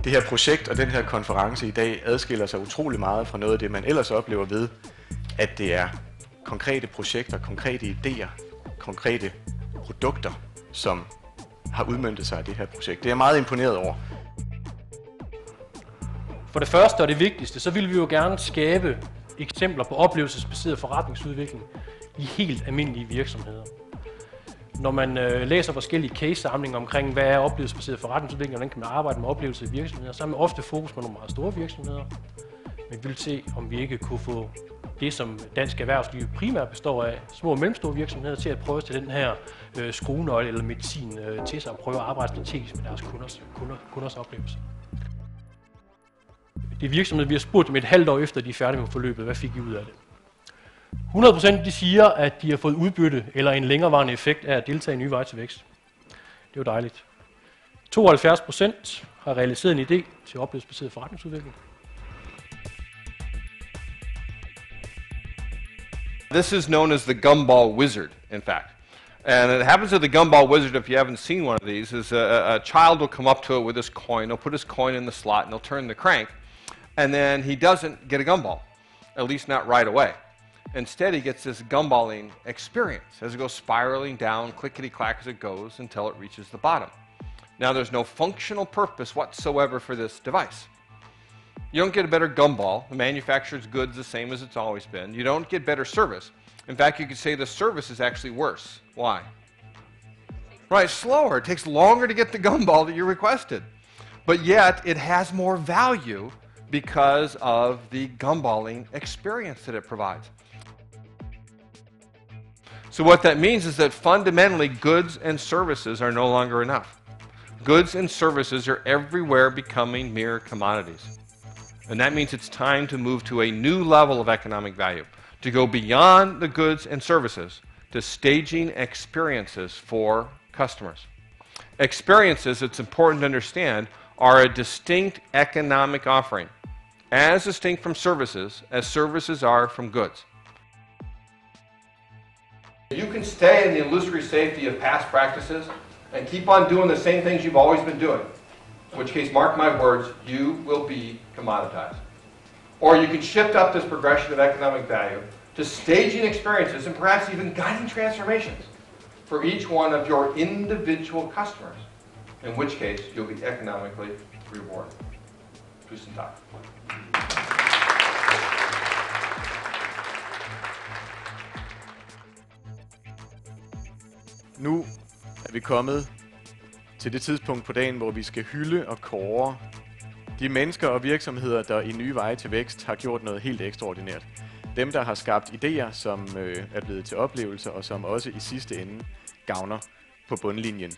Det her projekt og den her konference i dag adskiller sig utrolig meget fra noget af det, man ellers oplever ved, at det er konkrete projekter, konkrete idéer, konkrete produkter, som har udmøntet sig af det her projekt. Det er jeg meget imponeret over. For det første og det vigtigste, så vil vi jo gerne skabe eksempler på oplevelsesbaseret forretningsudvikling i helt almindelige virksomheder. Når man læser forskellige case-samlinger omkring, hvad er oplevelsesbaseret forretningsudvikling, og hvordan kan man arbejde med oplevelser i virksomheder, så har man ofte fokus på nogle meget store virksomheder. Men vi vil se, om vi ikke kunne få det, som dansk erhvervsliv primært består af, små og mellemstore virksomheder, til at prøve at tage den her skruenøgle eller medicin til sig og prøve at arbejde strategisk med deres kunders oplevelse. Det er virksomheder, vi har spurgt dem et halvt år efter, de er færdige med forløbet. Hvad fik I ud af det? 100% de siger, at de har fået udbytte eller en længerevarende effekt af at deltage i nye veje til vækst. Det er jo dejligt. 72% har realiseret en idé til oplevelsesbaseret forretningsudvikling. This is known as the gumball wizard, in fact. And it happens to the gumball wizard, if you haven't seen one of these, is a child will come up to it with his coin, he'll put his coin in the slot, and he'll turn the crank, and then he doesn't get a gumball, at least not right away. Instead, he gets this gumballing experience as it goes spiraling down, clickety-clack as it goes, until it reaches the bottom. Now, there's no functional purpose whatsoever for this device. You don't get a better gumball. The manufacturer's good's the same as it's always been. You don't get better service. In fact, you could say the service is actually worse. Why? Right, slower. It takes longer to get the gumball that you requested. But yet, it has more value because of the gumballing experience that it provides. So what that means is that fundamentally goods and services are no longer enough. Goods and services are everywhere becoming mere commodities. And that means it's time to move to a new level of economic value, to go beyond the goods and services to staging experiences for customers. Experiences, it's important to understand, are a distinct economic offering, as distinct from services as services are from goods. You can stay in the illusory safety of past practices and keep on doing the same things you've always been doing, in which case, mark my words, you will be commoditized. Or you can shift up this progression of economic value to staging experiences and perhaps even guiding transformations for each one of your individual customers, in which case you'll be economically rewarded. Tusind tak. Nu er vi kommet til det tidspunkt på dagen, hvor vi skal hylde og kåre de mennesker og virksomheder, der i nye veje til vækst har gjort noget helt ekstraordinært. Dem, der har skabt idéer, som er blevet til oplevelser, og som også i sidste ende gavner på bundlinjen.